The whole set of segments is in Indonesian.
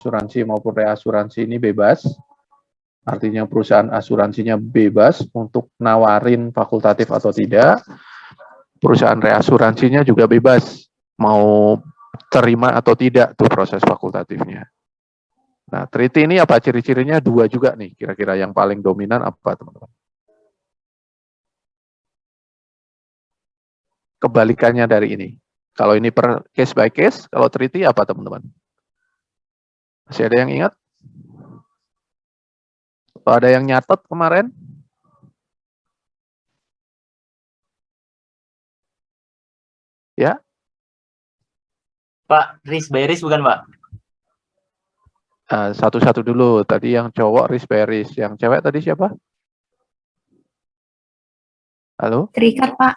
asuransi maupun reasuransi ini bebas. Artinya perusahaan asuransinya bebas untuk nawarin fakultatif atau tidak. Perusahaan reasuransinya juga bebas mau terima atau tidak tuh proses fakultatifnya. Nah, treaty ini apa ciri-cirinya? Dua juga nih, kira-kira yang paling dominan apa, teman-teman? Kebalikannya dari ini. Kalau ini per case by case, kalau treaty apa, teman-teman? Masih ada yang ingat? Atau ada yang nyatet kemarin? Ya? Pak, risk by risk bukan, Pak? Satu-satu dulu. Tadi yang cowok risk by risk. Yang cewek tadi siapa? Halo? Terikat, Pak.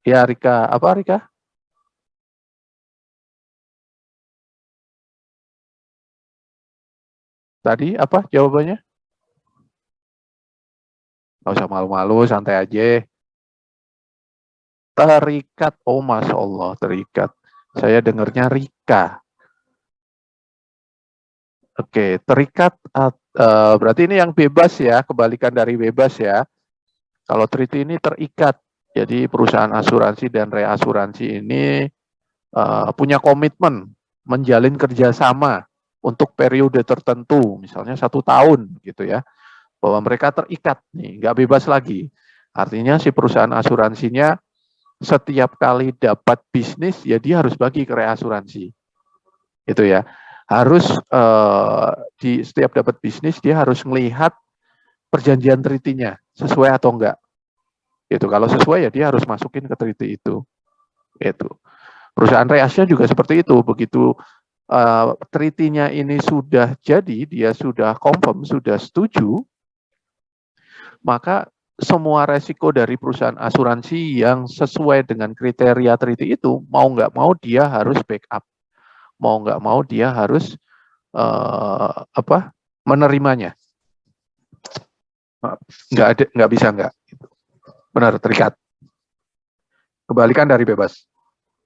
Ya, Rika. Apa, Rika? Tadi apa jawabannya? Nggak usah malu-malu, santai aja. Terikat. Oh, Masya Allah, terikat. Saya dengarnya Rika. Oke, terikat. Berarti ini yang bebas ya, kebalikan dari bebas ya. Kalau treaty ini terikat. Jadi perusahaan asuransi dan reasuransi ini punya komitmen menjalin kerjasama untuk periode tertentu, misalnya 1 tahun gitu ya, bahwa mereka terikat nih, nggak bebas lagi. Artinya si perusahaan asuransinya setiap kali dapat bisnis ya dia harus bagi ke reasuransi, itu ya. Harus di setiap dapat bisnis dia harus melihat perjanjian treaty-nya sesuai atau enggak. Itu kalau sesuai ya dia harus masukin ke treaty itu. Itu. Perusahaan reasnya juga seperti itu. Begitu treaty-nya ini sudah jadi, dia sudah confirm, sudah setuju, maka semua resiko dari perusahaan asuransi yang sesuai dengan kriteria treaty itu, mau nggak mau dia harus backup. Mau nggak mau dia harus menerimanya. Nggak bisa nggak. Benar, terikat. Kebalikan dari bebas.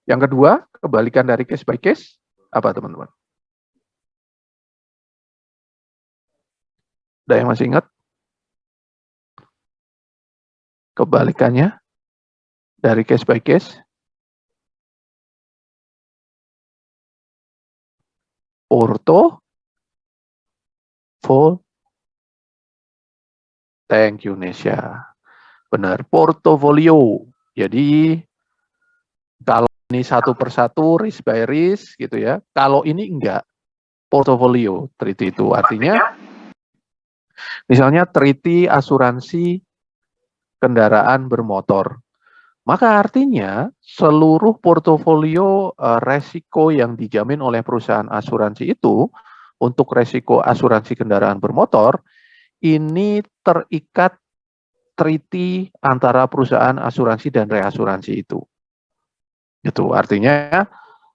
Yang kedua, kebalikan dari case by case, apa teman-teman? Ada yang masih ingat? Kebalikannya dari case by case? Thank you, Nesya. Benar, portofolio. Jadi, kalau ini satu persatu, risk by risk, gitu ya. Kalau ini enggak, portofolio treaty itu. Artinya, misalnya treaty asuransi kendaraan bermotor. Maka artinya, seluruh portofolio resiko yang dijamin oleh perusahaan asuransi itu, untuk resiko asuransi kendaraan bermotor, ini terikat treaty antara perusahaan asuransi dan reasuransi itu. Itu artinya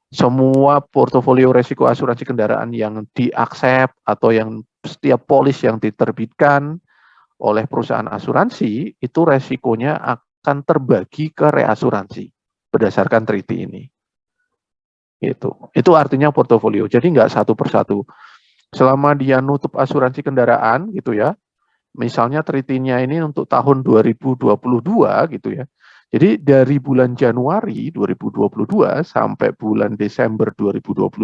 semua portofolio resiko asuransi kendaraan yang diaksep atau yang setiap polis yang diterbitkan oleh perusahaan asuransi itu resikonya akan terbagi ke reasuransi berdasarkan treaty ini. Itu artinya portofolio. Jadi nggak satu persatu. Selama dia nutup asuransi kendaraan gitu ya, misalnya treaty-nya ini untuk tahun 2022 gitu ya. Jadi dari bulan Januari 2022 sampai bulan Desember 2022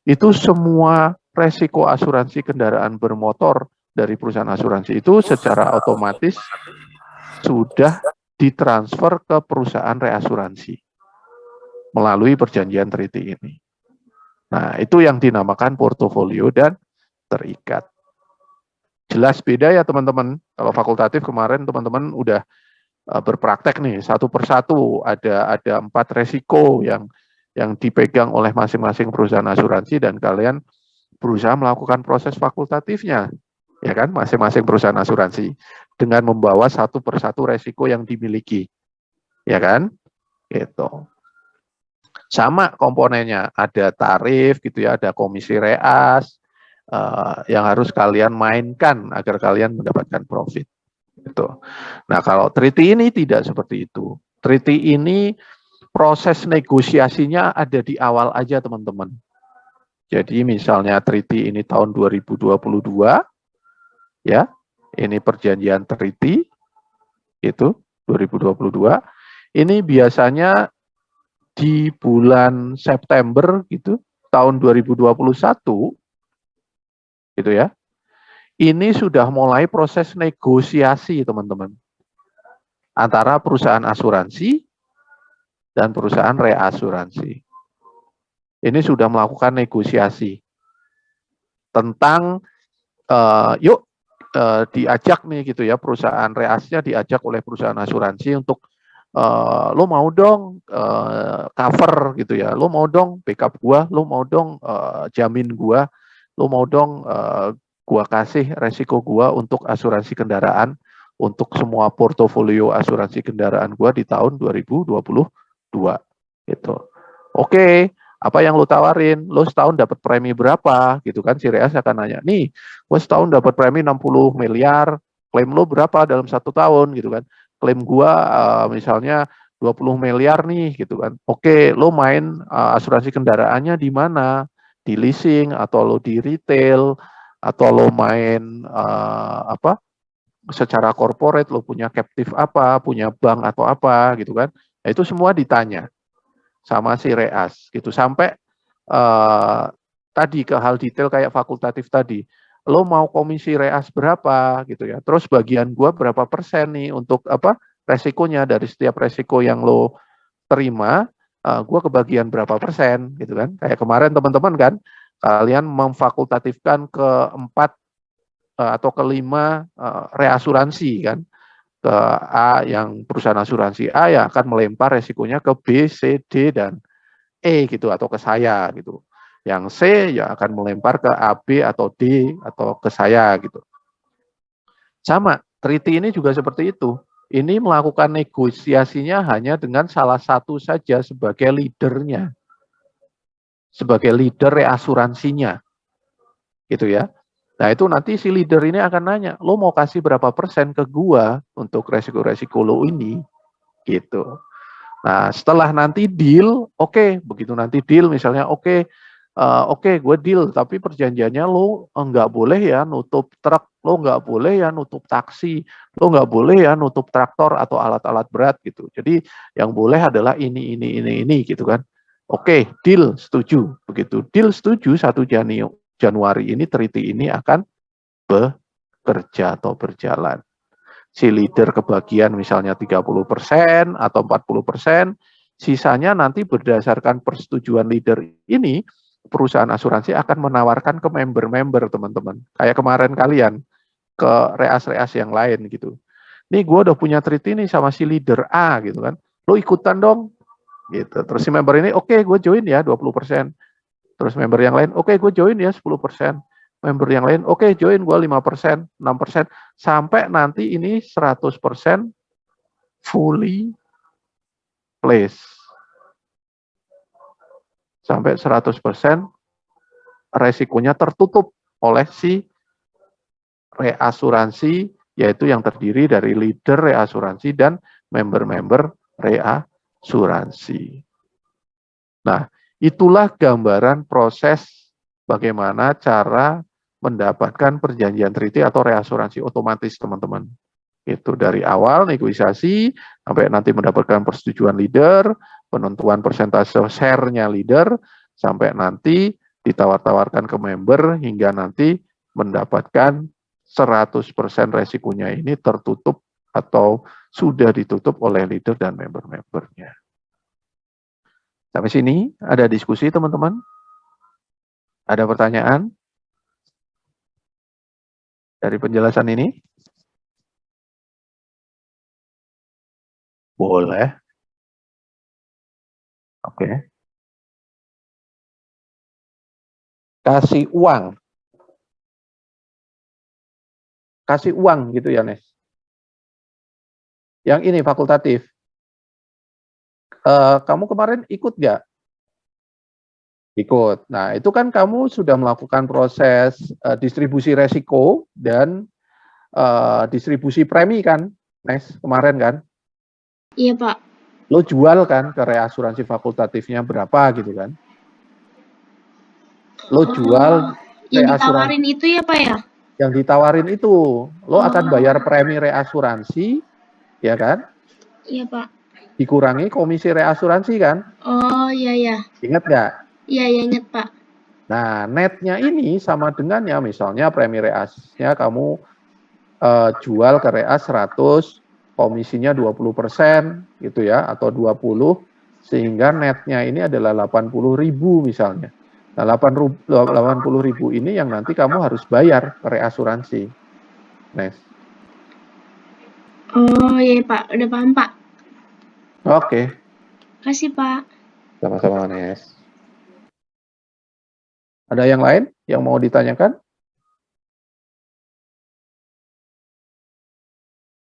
itu semua resiko asuransi kendaraan bermotor dari perusahaan asuransi itu secara otomatis sudah ditransfer ke perusahaan reasuransi melalui perjanjian treaty ini. Nah, itu yang dinamakan portofolio dan terikat. Jelas beda ya teman-teman. Kalau fakultatif kemarin teman-teman udah berpraktek nih satu persatu, ada 4 resiko yang dipegang oleh masing-masing perusahaan asuransi dan kalian berusaha melakukan proses fakultatifnya, ya kan, masing-masing perusahaan asuransi dengan membawa satu persatu resiko yang dimiliki, ya kan, gitu. Sama komponennya, ada tarif gitu ya, ada komisi reas yang harus kalian mainkan agar kalian mendapatkan profit. Gitu. Nah, kalau treaty ini tidak seperti itu. Treaty ini proses negosiasinya ada di awal aja, teman-teman. Jadi misalnya treaty ini tahun 2022, ya, ini perjanjian treaty, itu 2022. Ini biasanya di bulan September gitu, tahun 2021, gitu ya. Ini sudah mulai proses negosiasi, teman-teman, antara perusahaan asuransi dan perusahaan reasuransi. Ini sudah melakukan negosiasi tentang yuk diajak nih gitu ya, perusahaan reasnya diajak oleh perusahaan asuransi untuk lo mau dong cover gitu ya, lo mau dong backup gua, lo mau dong jamin gua, lo mau dong gua kasih resiko gua untuk asuransi kendaraan untuk semua portofolio asuransi kendaraan gua di tahun 2022 gitu. Oke, apa yang lo tawarin? Lo setahun dapat premi berapa? Gitu kan, si Reas akan nanya, nih, gue setahun dapat premi 60 miliar, klaim lo berapa dalam 1 tahun gitu kan? Klaim gua misalnya 20 miliar nih gitu kan. Oke, lo main asuransi kendaraannya di mana? Di leasing atau lo di retail atau lo main apa? Secara corporate lo punya captive apa, punya bank atau apa gitu kan. Nah, itu semua ditanya sama si Reas gitu sampai tadi ke hal detail kayak fakultatif tadi. Lo mau komisi Reas berapa gitu ya. Terus bagian gua berapa persen nih untuk apa? Resikonya dari setiap resiko yang lo terima, gua kebagian berapa persen gitu kan. Kayak kemarin teman-teman kan kalian memfakultatifkan ke 4 atau ke 5 reasuransi kan. Ke A yang perusahaan asuransi A yang akan melempar resikonya ke B, C, D, dan E gitu atau ke saya gitu. Yang C ya akan melempar ke A, B atau D atau ke saya gitu. Sama, treaty ini juga seperti itu. Ini melakukan negosiasinya hanya dengan salah satu saja sebagai leadernya. Sebagai leader reasuransinya. Gitu ya. Nah, itu nanti si leader ini akan nanya, lo mau kasih berapa persen ke gua untuk resiko-resiko lo ini? Gitu. Nah, setelah nanti deal, oke, begitu nanti deal misalnya, oke, gue deal, tapi perjanjiannya lo nggak boleh ya nutup truk, lo nggak boleh ya nutup taksi, lo nggak boleh ya nutup traktor atau alat-alat berat gitu. Jadi yang boleh adalah ini gitu kan. Oke, deal, setuju. Begitu deal setuju, 1 Januari ini treaty ini akan bekerja atau berjalan. Si leader kebagian misalnya 30% atau 40%, sisanya nanti berdasarkan persetujuan leader ini, perusahaan asuransi akan menawarkan ke member-member, teman-teman. Kayak kemarin kalian, ke reas-reas yang lain gitu. Nih gue udah punya treaty nih sama si leader A gitu kan. Lo ikutan dong. Gitu. Terus si member ini, oke, gue join ya 20%. Terus member yang lain, oke, gue join ya 10%. Member yang lain, oke, join gue 5%, 6%, sampai nanti ini 100% fully placed. Sampai 100% resikonya tertutup oleh si reasuransi, yaitu yang terdiri dari leader reasuransi dan member-member reasuransi. Nah, itulah gambaran proses bagaimana cara mendapatkan perjanjian treaty atau reasuransi otomatis, teman-teman. Itu dari awal negosiasi sampai nanti mendapatkan persetujuan leader, penentuan persentase share-nya leader, sampai nanti ditawar-tawarkan ke member hingga nanti mendapatkan 100% resikonya ini tertutup atau sudah ditutup oleh leader dan member-membernya. Sampai sini ada diskusi, teman-teman? Ada pertanyaan dari penjelasan ini? Boleh. Oke. Kasih uang. Kasih uang gitu ya, Nes? Yang ini fakultatif. Kamu kemarin ikut nggak? Ikut. Nah, itu kan kamu sudah melakukan proses distribusi resiko dan distribusi premi kan, Nes, kemarin kan? Iya, Pak. Lo jual kan ke reasuransi fakultatifnya berapa gitu kan? lo jual yang reasuransi. ditawarin itu ya Pak ya? Yang ditawarin itu, lo akan bayar premi reasuransi, ya kan? Iya Pak. Dikurangi komisi reasuransi kan? Oh iya. Ingat nggak? Iya ingat Pak. Nah, netnya ini sama dengannya, misalnya premi reasnya kamu jual ke reas 100, komisinya 20% gitu ya, atau 20, sehingga netnya ini adalah 80.000 misalnya. Nah, 80.000 ini yang nanti kamu harus bayar ke reasuransi. Next. Oh iya Pak, udah paham Pak. Oke. Kasih Pak. Sama-sama, Nes. Ada yang lain yang mau ditanyakan?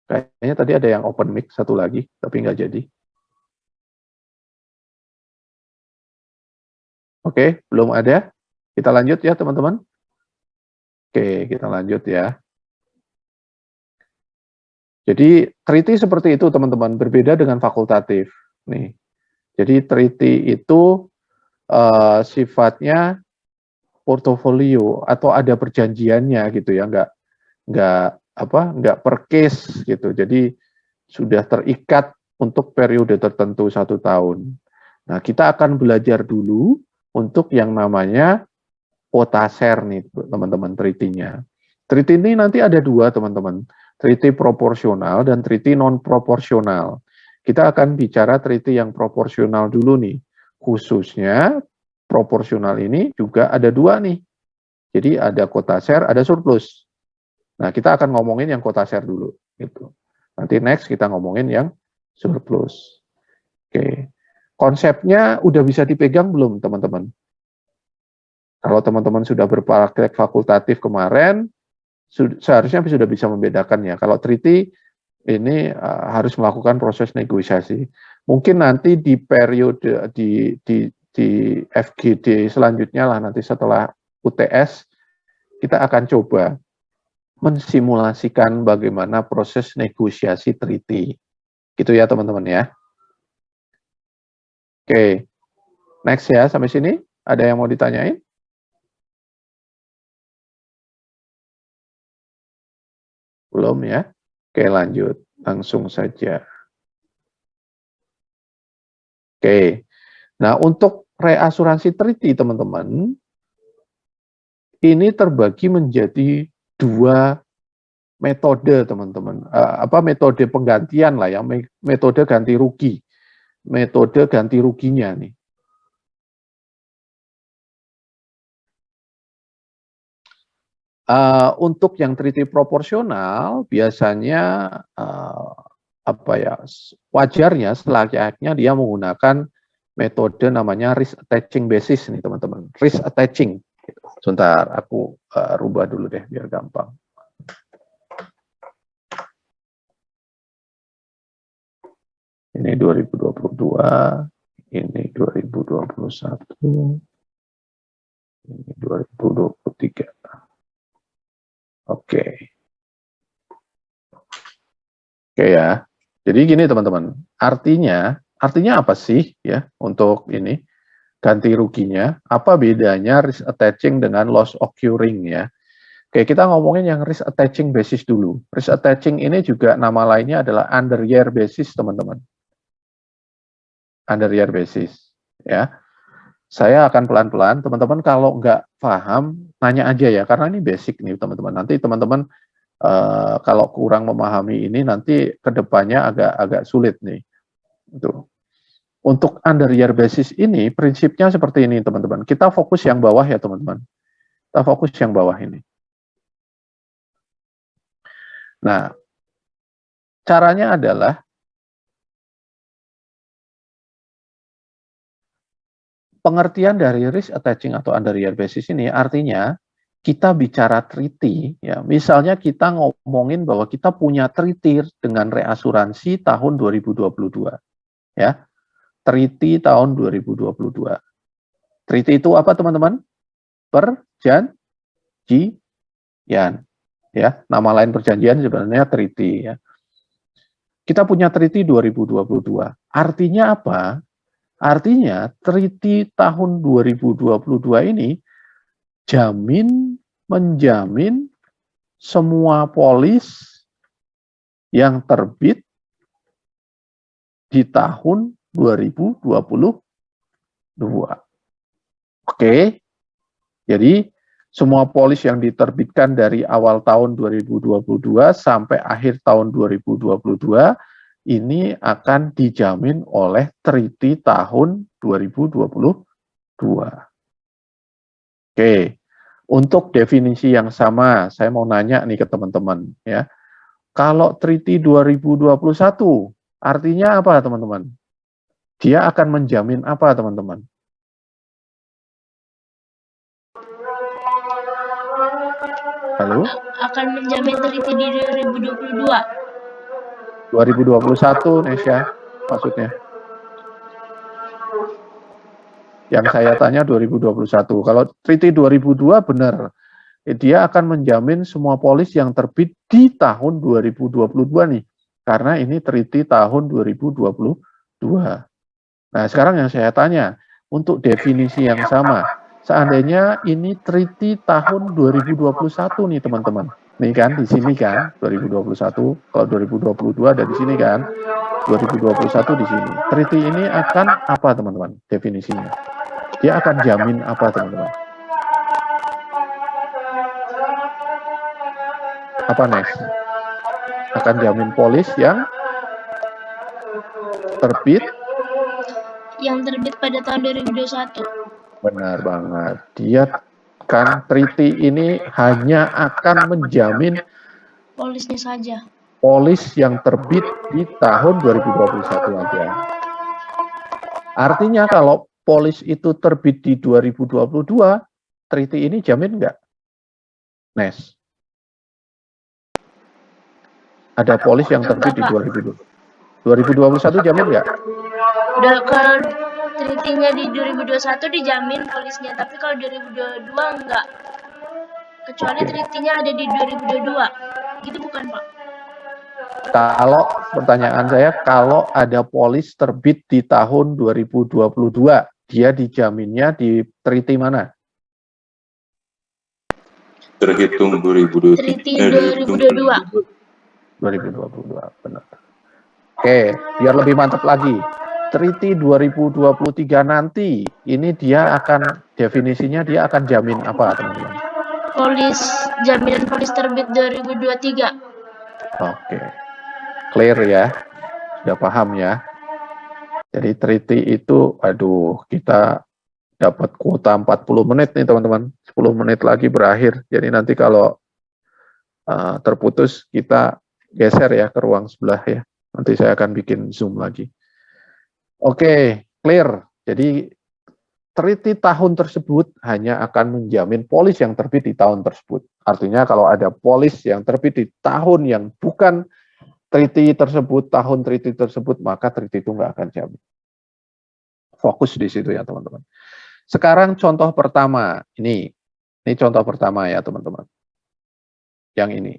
Kayaknya tadi ada yang open mic satu lagi, tapi nggak jadi. Oke, belum ada. Kita lanjut ya, teman-teman. Oke, kita lanjut ya. Jadi, treaty seperti itu, teman-teman. Berbeda dengan fakultatif. Nih. Jadi, treaty itu sifatnya portofolio atau ada perjanjiannya gitu ya, nggak per case gitu. Jadi sudah terikat untuk periode tertentu 1 tahun. Nah, kita akan belajar dulu untuk yang namanya quota share nih, teman-teman, treaty-nya. Treaty ini nanti ada 2, teman-teman. Treaty proporsional dan treaty non proporsional. Kita akan bicara treaty yang proporsional dulu nih. Khususnya proporsional ini juga ada 2 nih. Jadi ada quota share, ada surplus. Nah, kita akan ngomongin yang quota share dulu gitu. Nanti next kita ngomongin yang surplus. Oke. Konsepnya udah bisa dipegang belum, teman-teman? Kalau teman-teman sudah berpraktek fakultatif kemarin, seharusnya sudah bisa membedakan ya. Kalau treaty ini harus melakukan proses negosiasi. Mungkin nanti di periode di FGD selanjutnya lah, nanti setelah UTS kita akan coba mensimulasikan bagaimana proses negosiasi treaty. Gitu ya, teman-teman ya. Oke. Next ya, sampai sini ada yang mau ditanyain? Belum ya? Oke, lanjut. Langsung saja. Oke. Nah, untuk reasuransi treaty, teman-teman, ini terbagi menjadi 2 metode, teman-teman. Metode penggantian lah ya, metode ganti rugi. Metode ganti ruginya nih. Untuk yang treaty proporsional biasanya wajarnya selayaknya dia menggunakan metode namanya risk attaching basis nih, teman-teman. Risk attaching. Sebentar, aku rubah dulu deh biar gampang. Ini 2022, ini 2021, ini 2023. Oke ya. Jadi gini, teman-teman. Artinya apa sih ya untuk ini ganti ruginya? Apa bedanya risk attaching dengan loss occurring ya? Oke, kita ngomongin yang risk attaching basis dulu. Risk attaching ini juga nama lainnya adalah under year basis, teman-teman. Under year basis ya. Saya akan pelan-pelan, teman-teman kalau nggak paham, nanya aja ya, karena ini basic nih, teman-teman. Nanti teman-teman kalau kurang memahami ini, nanti kedepannya agak sulit nih. Untuk under year basis ini, prinsipnya seperti ini, teman-teman. Kita fokus yang bawah ya, teman-teman. Kita fokus yang bawah ini. Nah, caranya adalah pengertian dari risk attaching atau under year basis ini artinya kita bicara treaty, ya. Misalnya kita ngomongin bahwa kita punya treaty dengan reasuransi tahun 2022, ya. Treaty tahun 2022. Treaty itu apa, teman-teman? Perjanjian, ya. Nama lain perjanjian sebenarnya treaty, ya. Kita punya treaty 2022. Artinya apa? Artinya treaty tahun 2022 ini menjamin semua polis yang terbit di tahun 2022. Oke, jadi semua polis yang diterbitkan dari awal tahun 2022 sampai akhir tahun 2022 ini akan dijamin oleh treaty tahun 2022. Oke, untuk definisi yang sama, saya mau nanya nih ke teman-teman ya. Kalau treaty 2021 artinya apa, teman-teman? Dia akan menjamin apa, teman-teman? Halo? Akan menjamin treaty di 2022. 2021, Nesya, maksudnya. Yang saya tanya 2021. Kalau treaty 2002 benar. Dia akan menjamin semua polis yang terbit di tahun 2022 nih. Karena ini treaty tahun 2022. Nah, sekarang yang saya tanya, untuk definisi yang sama, seandainya ini treaty tahun 2021 nih, teman-teman. Nih kan, di sini kan, 2021, kalau 2022 ada di sini kan, 2021 di sini. Treaty ini akan apa, teman-teman, definisinya? Dia akan jamin apa, teman-teman? Apa, next? Akan jamin polis yang terbit pada tahun 2021. Benar banget. Dia kan treaty ini hanya akan menjamin polisnya saja. Polis yang terbit di tahun 2021 aja. Artinya kalau polis itu terbit di 2022, treaty ini jamin nggak? Nes? Ada polis yang terbit di 2021 jamin nggak? Udah, kalau treaty-nya di 2021 dijamin polisnya, tapi kalau 2022 enggak. Kecuali treaty-nya ada di 2022. Gitu bukan, Pak? Kalau pertanyaan saya, kalau ada polis terbit di tahun 2022, dia dijaminnya di treaty mana? Terhitung 2022. Treaty 2022. 2022, benar. Oke, biar lebih mantap lagi. Treaty 2023 nanti, ini dia akan, definisinya dia akan jamin apa, teman-teman? Jaminan polis terbit 2023. Oke, clear ya, sudah paham ya. Jadi treaty itu, aduh, kita dapat kuota 40 menit nih teman-teman, 10 menit lagi berakhir. Jadi nanti kalau terputus, kita geser ya ke ruang sebelah ya. Nanti saya akan bikin Zoom lagi. Oke, clear. Jadi treaty tahun tersebut hanya akan menjamin polis yang terbit di tahun tersebut. Artinya kalau ada polis yang terbit di tahun yang bukan treaty tersebut, tahun treaty tersebut, maka treaty itu nggak akan jamin. Fokus di situ ya teman-teman. Sekarang contoh pertama, ini contoh pertama ya teman-teman. Yang ini.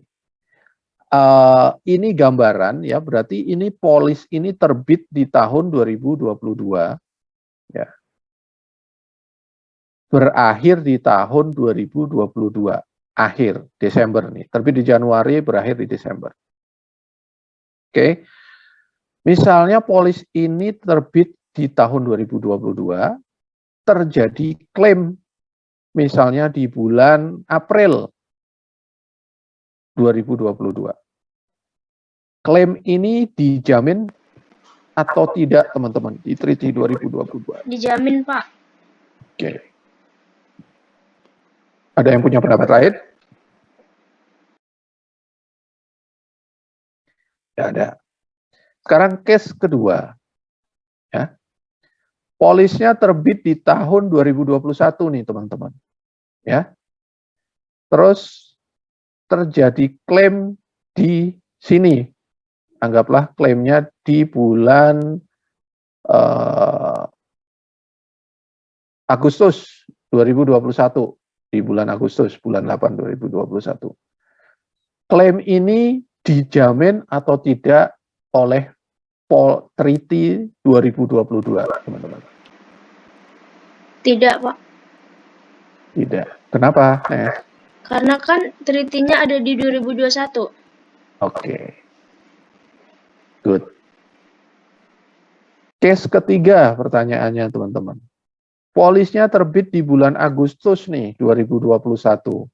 Ini gambaran ya, berarti ini polis ini terbit di tahun 2022 ya. Berakhir di tahun 2022 akhir Desember nih, terbit di Januari, berakhir di Desember. Oke. Misalnya polis ini terbit di tahun 2022, terjadi klaim misalnya di bulan April 2022. Klaim ini dijamin atau tidak, teman-teman, di treaty 2022? Dijamin, Pak. Oke. Ada yang punya pendapat lain? Tidak ada. Sekarang case kedua. Ya. Polisnya terbit di tahun 2021 nih, teman-teman. Ya. Terus terjadi klaim di sini. Anggaplah klaimnya di bulan Agustus 2021, di bulan Agustus, bulan 8 2021. Klaim ini dijamin atau tidak oleh treaty 2022, teman-teman? Tidak, Pak. Tidak. Kenapa, Nes? Karena kan treaty-nya ada di 2021. Oke. Good. Case ketiga pertanyaannya, teman-teman. Polisnya terbit di bulan Agustus nih, 2021.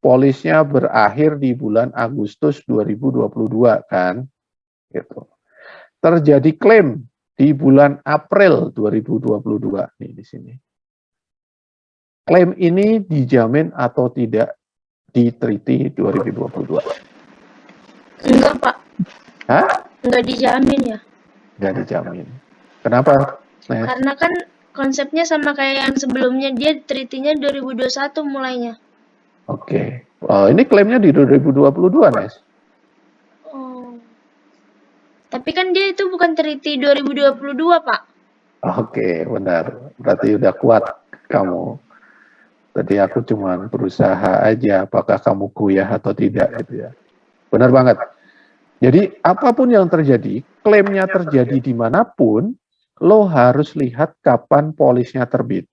Polisnya berakhir di bulan Agustus 2022 kan? Gitu. Terjadi klaim di bulan April 2022 nih di sini. Klaim ini dijamin atau tidak di Treaty 2022? Enggak, Pak. Hah? Enggak dijamin ya. Nggak dijamin. Kenapa, Nes? Karena kan konsepnya sama kayak yang sebelumnya, dia treaty-nya 2021 mulainya. Oke. Ini klaimnya di 2022, Nes. Oh. Tapi kan dia itu bukan treaty 2022, Pak. Oke, benar. Berarti udah kuat kamu. Tadi aku cuma berusaha aja apakah kamu kuyah atau tidak gitu ya. Benar banget. Jadi apapun yang terjadi, klaimnya terjadi dimanapun, lo harus lihat kapan polisnya terbit.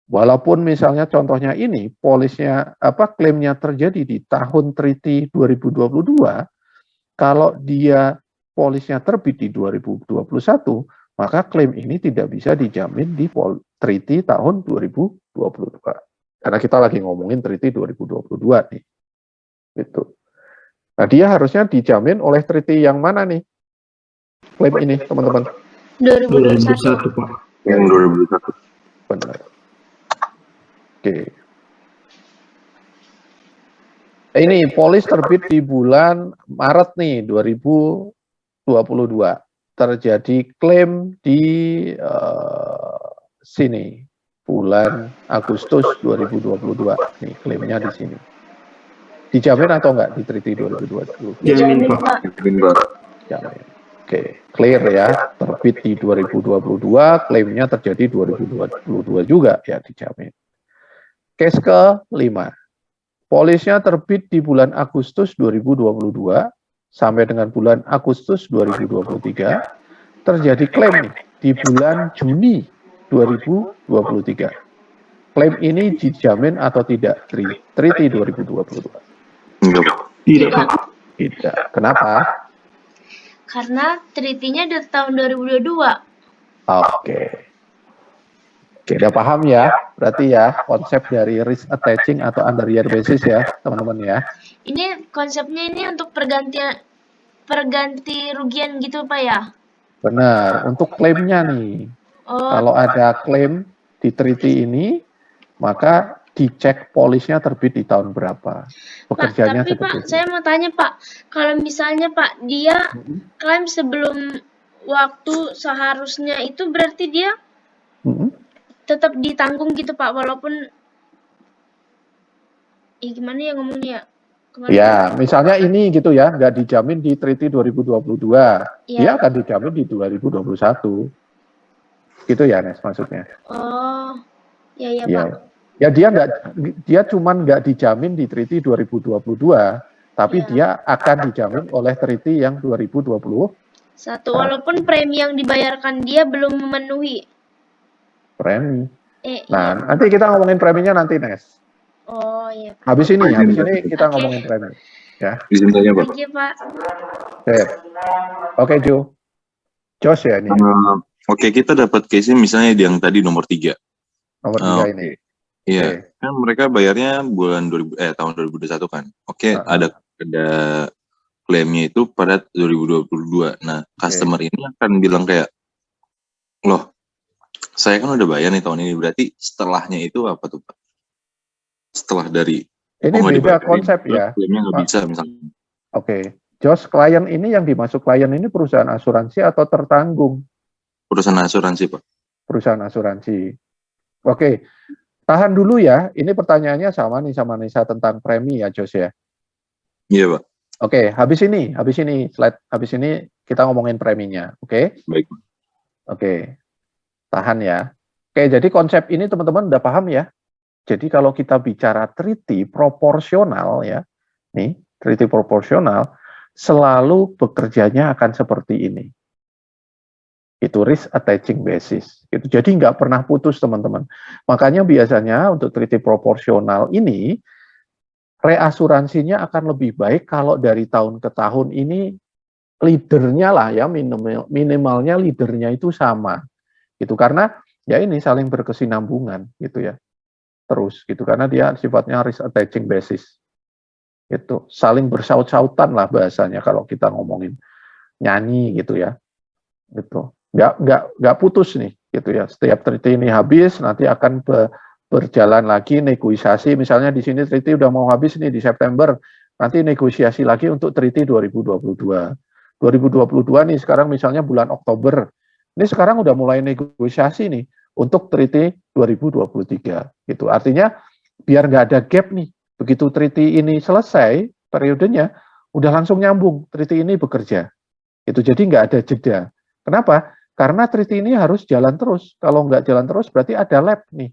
Walaupun misalnya contohnya ini, klaimnya terjadi di tahun Treaty 2022, kalau dia polisnya terbit di 2021, maka klaim ini tidak bisa dijamin di Treaty tahun 2022. Karena kita lagi ngomongin Treaty 2022 nih. Gitu. Nah, dia harusnya dijamin oleh treaty yang mana nih? Klaim ini, teman-teman. 2021, Pak. Yang 2021. Benar. Oke. Ini polis terbit di bulan Maret nih, 2022. Terjadi klaim di sini, bulan Agustus 2022. Nih, klaimnya di sini. Dijamin atau enggak di Treaty 2022? Jamin, Pak. Jamin. Oke, clear ya. Terbit di 2022, klaimnya terjadi 2022 juga, ya dijamin. Case ke-5. Polisnya terbit di bulan Agustus 2022 sampai dengan bulan Agustus 2023. Terjadi klaim di bulan Juni 2023. Klaim ini dijamin atau tidak? Treaty 2022. Enggak, Pak. Tidak, Pak. Tidak. Kenapa? Karena treaty-nya dari tahun 2022. Oke, udah paham ya? Berarti ya konsep dari risk attaching atau under year basis ya, teman-teman ya. Ini konsepnya ini untuk perganti rugian gitu, Pak ya? Benar. Untuk klaimnya nih, Oh, kalau ada klaim di treaty ini, maka dicek polisnya terbit di tahun berapa. Pak, Pekerjaannya tapi seperti Pak, itu. saya mau tanya Pak, kalau misalnya Pak, dia klaim sebelum waktu seharusnya itu berarti dia Mm-mm. tetap ditanggung gitu Pak, walaupun gimana ya ngomongnya? Kemarin Ya, misalnya ini gitu ya, nggak dijamin di treaty 2022, dia ya. akan dijamin di 2021. Gitu ya, Nes, maksudnya. Oh, ya ya Iya. Pak. Ya dia cuman nggak dijamin di treaty 2022, tapi Ya. dia akan dijamin oleh treaty yang 2020 Satu, walaupun premi yang dibayarkan dia belum memenuhi. premi. Iya. Nah, nanti kita ngomongin preminya nanti, Nes. Oh iya. Habis ini kita Oke. ngomongin premi. Ya. Izin tanya, Pak. Thank you Pak. Oke, Jo. Jos ya ini. Oke, kita dapat case-nya misalnya yang tadi nomor 3. Nomor 3 ini. Iya, kan mereka bayarnya tahun 2021 kan. Oke, ada klaimnya itu pada 2022. Nah, customer ini akan bilang kayak, loh, saya kan udah bayar nih tahun ini, berarti setelahnya itu apa tuh, Pak? Setelah dari Ini beda konsep ya. Klaimnya nggak bisa misalnya. Oke. Jos, klien ini yang dimasuk klien ini perusahaan asuransi atau tertanggung? Perusahaan asuransi, Pak. Perusahaan asuransi. Oke. Tahan dulu ya, ini pertanyaannya sama nih sama Nisa tentang premi ya, Jos ya. Iya, Pak. Oke, habis ini kita ngomongin preminya, oke? Baik. Oke, tahan ya. Oke, jadi konsep ini teman-teman udah paham ya? Jadi kalau kita bicara treaty proporsional ya, nih, treaty proporsional, selalu bekerjanya akan seperti ini. Itu risk attaching basis. Gitu. Jadi nggak pernah putus teman-teman. Makanya biasanya untuk treaty proporsional ini reasuransinya akan lebih baik kalau dari tahun ke tahun ini leadernya lah ya minimalnya leadernya itu sama gitu karena ya ini saling berkesinambungan gitu ya terus gitu karena dia sifatnya risk attaching basis itu saling bersaut-sautan lah bahasanya kalau kita ngomongin nyanyi gitu ya gitu nggak putus nih gitu ya setiap treaty ini habis nanti akan berjalan lagi negosiasi misalnya di sini treaty udah mau habis nih di September nanti negosiasi lagi untuk treaty 2022 nih sekarang misalnya bulan Oktober. Ini sekarang udah mulai negosiasi nih untuk treaty 2023 gitu. Artinya biar nggak ada gap nih. Begitu treaty ini selesai periodenya udah langsung nyambung treaty ini bekerja. Itu jadi nggak ada jeda. Kenapa? Karena treaty ini harus jalan terus. Kalau nggak jalan terus berarti ada lap nih.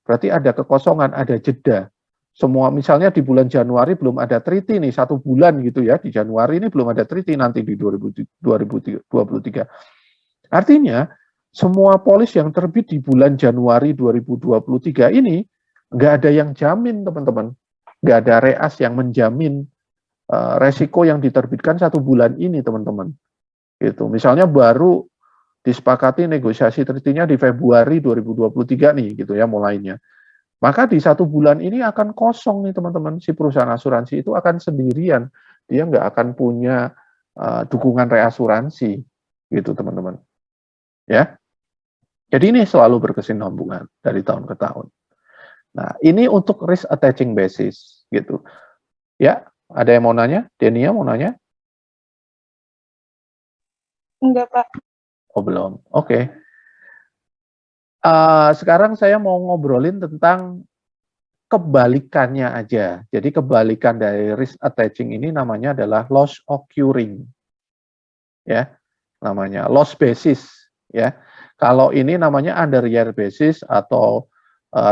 Berarti ada kekosongan, ada jeda. Semua misalnya di bulan Januari belum ada treaty nih 1 bulan gitu ya di Januari ini belum ada treaty nanti di 2023 artinya semua polis yang terbit di bulan Januari 2023 ini nggak ada yang jamin teman-teman nggak ada reas yang menjamin resiko yang diterbitkan 1 bulan ini teman-teman gitu misalnya baru disepakati negosiasi treaty-nya di Februari 2023 nih gitu ya mulainya maka di 1 bulan ini akan kosong nih teman-teman, si perusahaan asuransi itu akan sendirian, dia nggak akan punya dukungan reasuransi, gitu teman-teman. Ya, jadi ini selalu berkesinambungan dari tahun ke tahun. Nah, ini untuk risk attaching basis, gitu. Ya, ada yang mau nanya? Denia mau nanya? Enggak, Pak. Oh, belum. Oke. Sekarang saya mau ngobrolin tentang kebalikannya aja. Jadi kebalikan dari risk attaching ini namanya adalah loss occurring. Ya, namanya loss basis ya. Kalau ini namanya under year basis atau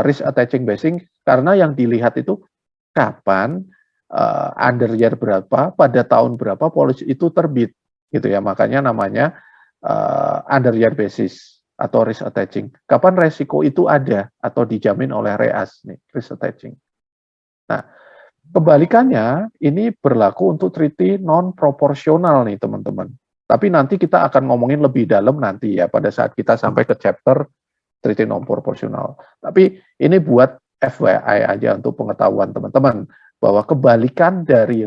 risk attaching basis karena yang dilihat itu kapan under year berapa pada tahun berapa polis itu terbit gitu ya. Makanya namanya under year basis atau risk attaching. Kapan resiko itu ada atau dijamin oleh reas nih, risk attaching. Nah, kebalikannya ini berlaku untuk treaty non proporsional nih teman-teman. Tapi nanti kita akan ngomongin lebih dalam nanti ya pada saat kita sampai ke chapter treaty non proporsional. Tapi ini buat FYI aja untuk pengetahuan teman-teman bahwa kebalikan dari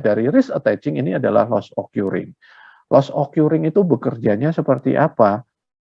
dari risk attaching ini adalah loss occurring. Loss occurring itu bekerjanya seperti apa?